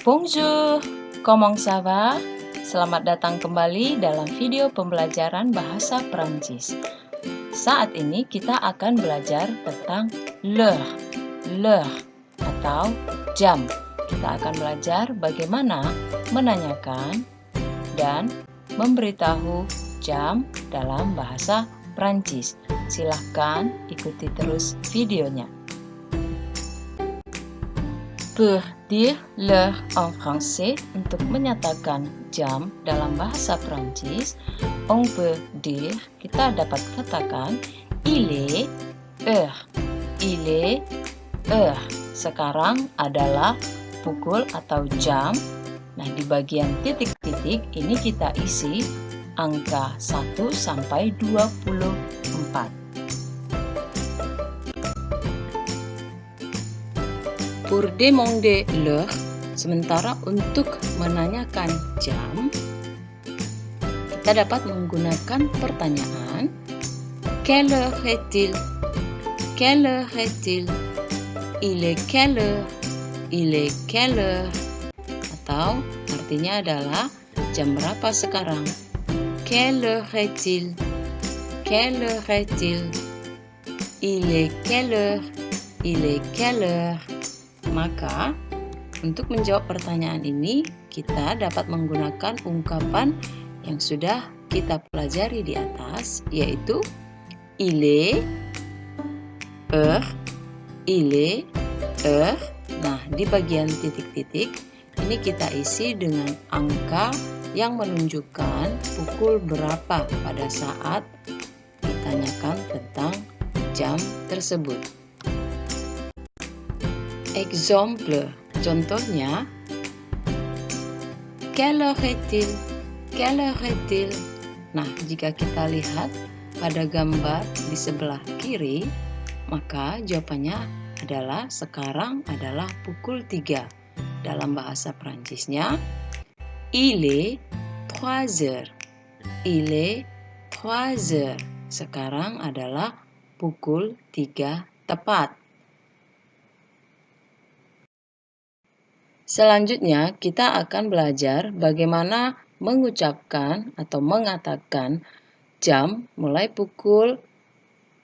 Bonjour, comment ça va? Selamat datang kembali dalam video pembelajaran bahasa Perancis. Saat ini kita akan belajar tentang l'heure atau jam. Kita akan belajar bagaimana menanyakan dan memberitahu jam dalam bahasa Perancis. Silahkan ikuti terus videonya. Pour dire l'heure en français, untuk menyatakan jam dalam bahasa Perancis, on peut dire, kita dapat katakan il est heure. Il est heure. Sekarang adalah pukul atau jam. Nah, di bagian titik-titik ini kita isi angka 1 sampai 24. Pour demander l'heure, sementara untuk menanyakan jam, kita dapat menggunakan pertanyaan quelle heure est-il? Quelle heure est-il? Il est quelle heure? Il est quelle heure? Atau artinya adalah jam berapa sekarang? Quelle heure est-il? Quelle heure est-il? Il est quelle heure? Il est quelle heure? Maka, untuk menjawab pertanyaan ini, kita dapat menggunakan ungkapan yang sudah kita pelajari di atas, yaitu il est heure, il est heure. Nah, di bagian titik-titik, ini kita isi dengan angka yang menunjukkan pukul berapa pada saat ditanyakan tentang jam tersebut. Exemple, contohnya, quelle heure est-il? Quelle heure est-il? Nah, jika kita lihat pada gambar di sebelah kiri, maka jawabannya adalah sekarang adalah pukul 3. Dalam bahasa Perancisnya, il est 3 heures. Il est 3 heures. Sekarang adalah pukul 3 tepat. Selanjutnya, kita akan belajar bagaimana mengucapkan atau mengatakan jam mulai pukul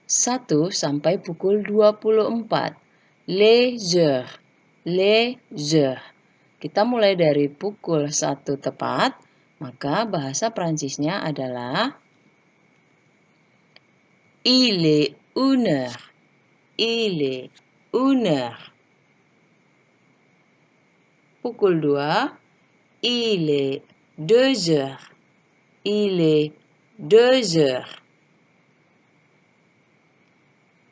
1 sampai pukul 24. Les heures. Les heures. Kita mulai dari pukul 1 tepat, maka bahasa Perancisnya adalah il est une heure. Il est une heure. Pukul 2, il est 2 heures. Il est 2 heures.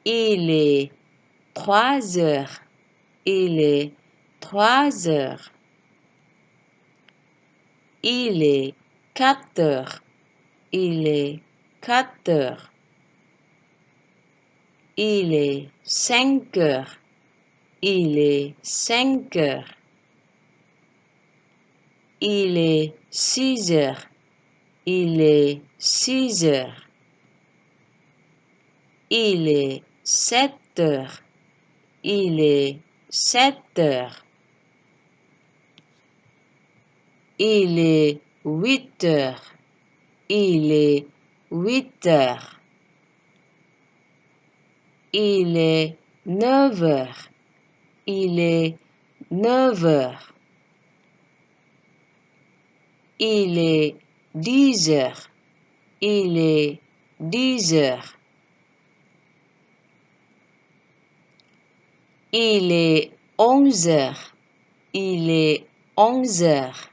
Il est 3 heures. Il est 3 heures. Il est 4 heures. Il est 4 heures. Il est 5 heures. Il est 5 heures. Il est 6 heures. Il est 6 heures. Il est 7 heures. Il est 7 heures. Il est 8 heures. Il est 8 heures. Il est 9 heures. Il est 9 heures. Il est 10 heures. Il est 10 heures. Il est 11 heures. Il est 11 heures.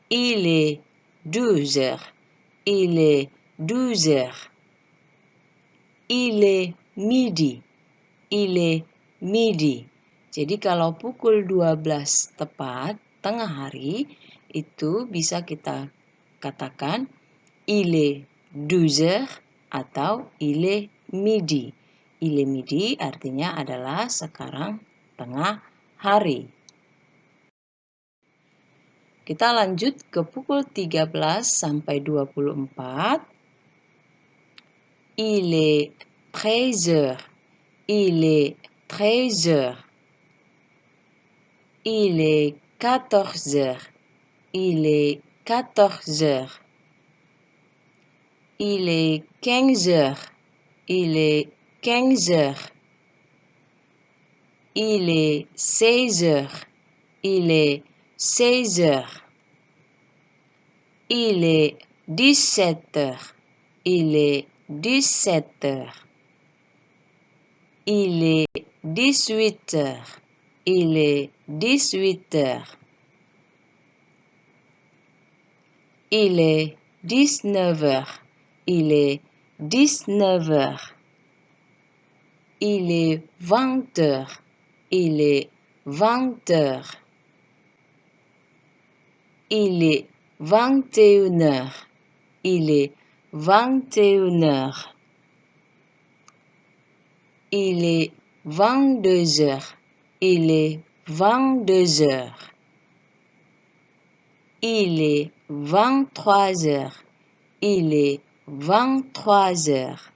Il est 12 heures. Il est 12 heures. Il est midi. Il est midi. Jadi kalau pukul 12 tepat, tengah hari, itu bisa kita katakan il est 12 heures atau il est midi. Il est midi artinya adalah sekarang tengah hari. Kita lanjut ke pukul 13 sampai 24. Il est 13 heures. Il est 13 heures. Il est 14 heures. Il est 14 heures. Il est 15 heures. Il est 15 heures. Il est 16 heures. Il est 16 heures. Il est 17 heures. Il est 17 heures. Il est 18 heures. Il est 18 heures. Il est 19 heures. Il est 19 heures. Il est 20 heures. Il est 20 heures. Il est 21 heures. Il est 21 heures. Il est 22 heures. Il est 22 heures. Il est 23 heures. Il est 23 heures.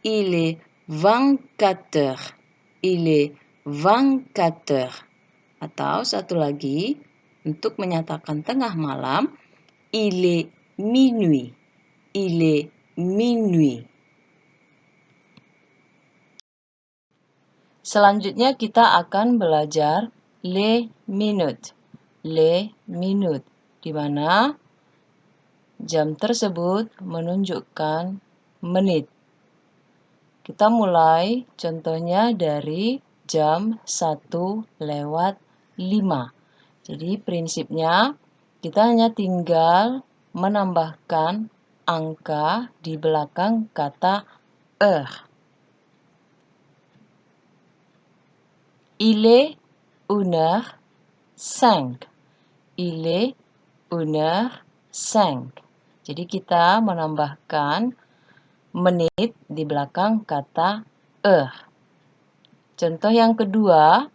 Il est 24 heures. Il est 24 heures. Atau satu lagi, untuk menyatakan tengah malam, il est minuit. Il est minuit. Selanjutnya kita akan belajar les minutes. Les minutes, di mana jam tersebut menunjukkan menit. Kita mulai contohnya dari jam 1:05. Jadi prinsipnya kita hanya tinggal menambahkan angka di belakang kata heure. Il est 1h05. Il est 1h05. Jadi kita menambahkan menit di belakang kata heure. Contoh yang kedua,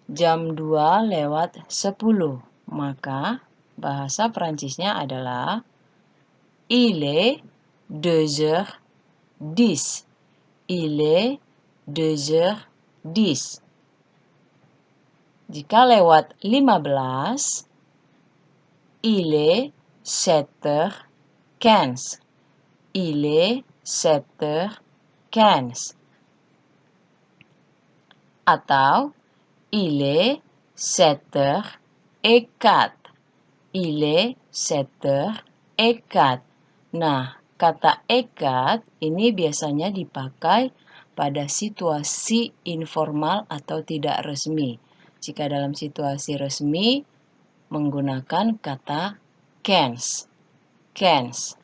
jam 2:10. Maka bahasa Perancisnya adalah il est 2h10. Il est 2h10. Jika lewat 15, il est 7h15. Il est 7h15. Atau il est 7h04. Il est 7h04. Nah, kata ekat ini biasanya dipakai pada situasi informal atau tidak resmi. Jika dalam situasi resmi, menggunakan kata quinze. Quinze.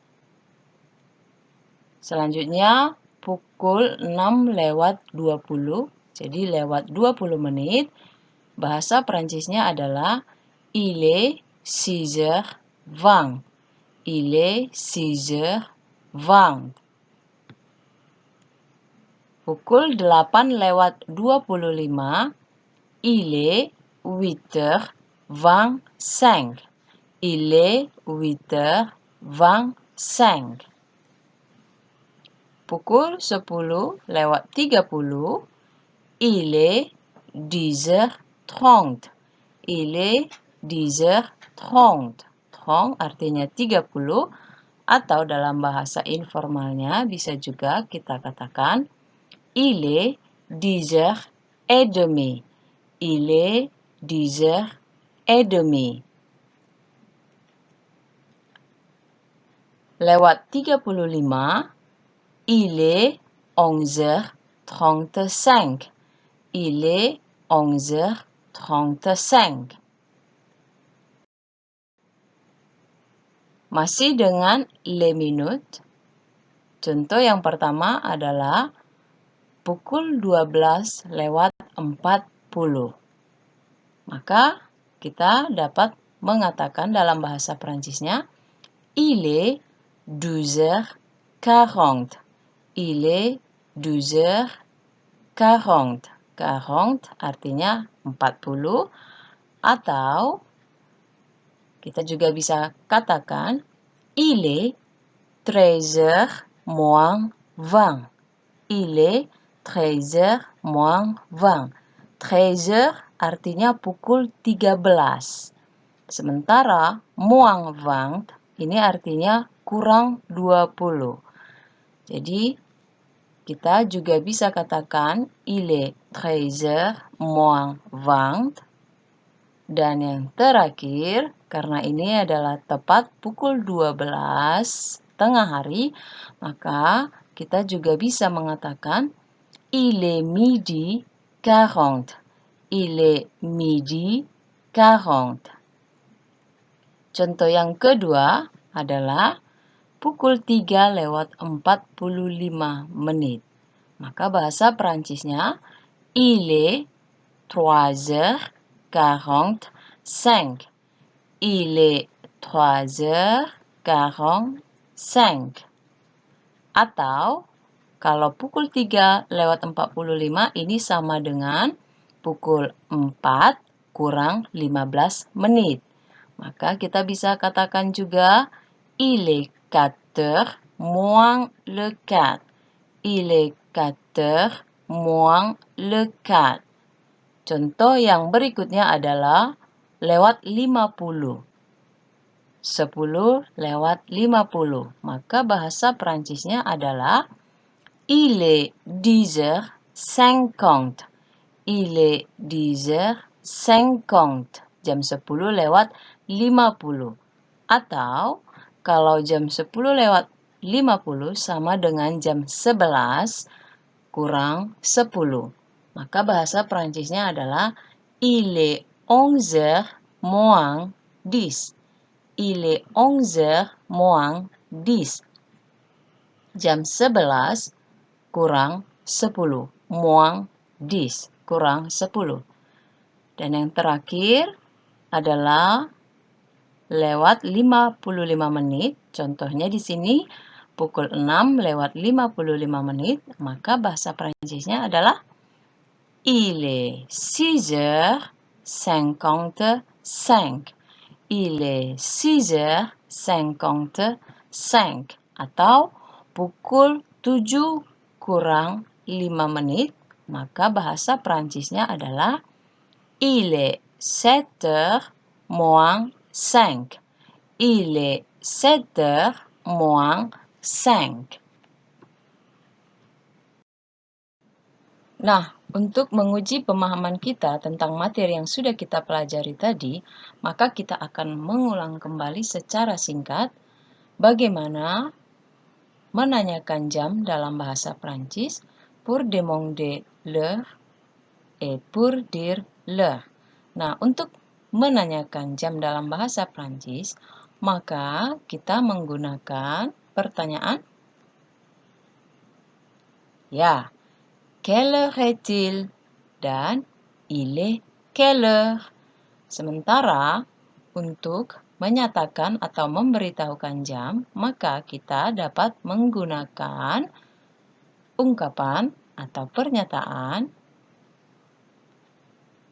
Selanjutnya, pukul 6:20, jadi lewat 20 menit, bahasa Perancisnya adalah il est 6h20. Il est 6h20. Pukul 8:25, il est 8h25. Il est 8h25. Pukul 10:30, il est 10h30. Il est 10h30. 30 artinya 30, atau dalam bahasa informalnya bisa juga kita katakan il est 10h30. Il est 10h30. Lewat 35, il est 11h35. Il est 11h35. Masih dengan les minutes. Contoh yang pertama adalah pukul 12:40. Maka kita dapat mengatakan dalam bahasa Perancisnya il est 12h40. Il est 12h40. 40 artinya 40, atau kita juga bisa katakan il est 13h moins 20. Il est 13h moins 20. 13 artinya pukul 13. Sementara moins 20 ini artinya kurang 20. Jadi kita juga bisa katakan il est 13 moins 20. Dan yang terakhir, karena ini adalah tepat pukul 12 tengah hari, maka kita juga bisa mengatakan il est midi 40. Il est midi 40. Contoh yang kedua adalah pukul 3 lewat 45 menit. Maka bahasa Perancisnya il est 3h45. Il est 3h45. Atau kalau pukul 3 lewat 45 ini sama dengan pukul 4 kurang 15 menit. Maka kita bisa katakan juga il est 4h moins le 4. Il est 4h moins le 4. Contoh yang berikutnya adalah lewat 50. 10 lewat 50. Maka bahasa Perancisnya adalah il est 10h50. Il est 10h50. Jam 10 lewat 50. Atau kalau jam 10 lewat 50 sama dengan jam 11 kurang 10. Maka bahasa Perancisnya adalah il est 11h moins 10. Il est 11h moins 10. Jam 11 kurang 10. Moins 10. Kurang 10. Dan yang terakhir adalah lewat 55 menit. Contohnya di sini pukul 6 lewat 55 menit. Maka bahasa Perancisnya adalah il est 6h55. Il est 6h55. Atau pukul 7 kurang 5 menit. Maka bahasa Perancisnya adalah il est 7h moins 5. Il est 7h moins 5. Nah, untuk menguji pemahaman kita tentang materi yang sudah kita pelajari tadi, maka kita akan mengulang kembali secara singkat bagaimana menanyakan jam dalam bahasa Prancis pour demander l'heure et pour dire l'heure. Nah, untuk menanyakan jam dalam bahasa Prancis, maka kita menggunakan pertanyaan ya, quelle heure est-il? Dan il est quelle heure? Sementara untuk menyatakan atau memberitahukan jam, maka kita dapat menggunakan ungkapan atau pernyataan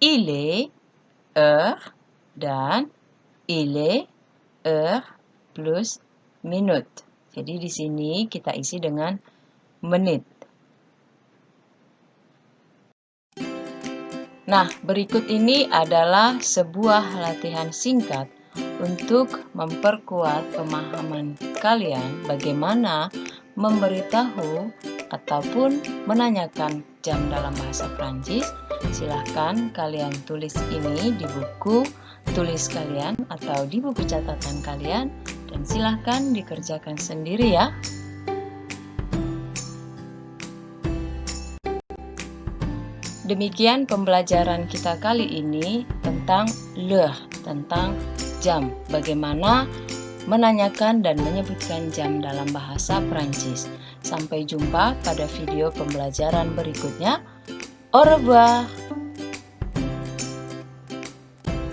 il est heure dan il est heure plus minute. Jadi di sini kita isi dengan menit. Nah, berikut ini adalah sebuah latihan singkat untuk memperkuat pemahaman kalian bagaimana memberitahu ataupun menanyakan jam dalam bahasa Prancis. Silahkan kalian tulis ini di buku tulis kalian atau di buku catatan kalian dan silahkan dikerjakan sendiri ya. Demikian pembelajaran kita kali ini tentang l'heure, tentang jam. Bagaimana menanyakan dan menyebutkan jam dalam bahasa Prancis. Sampai jumpa pada video pembelajaran berikutnya. Au revoir.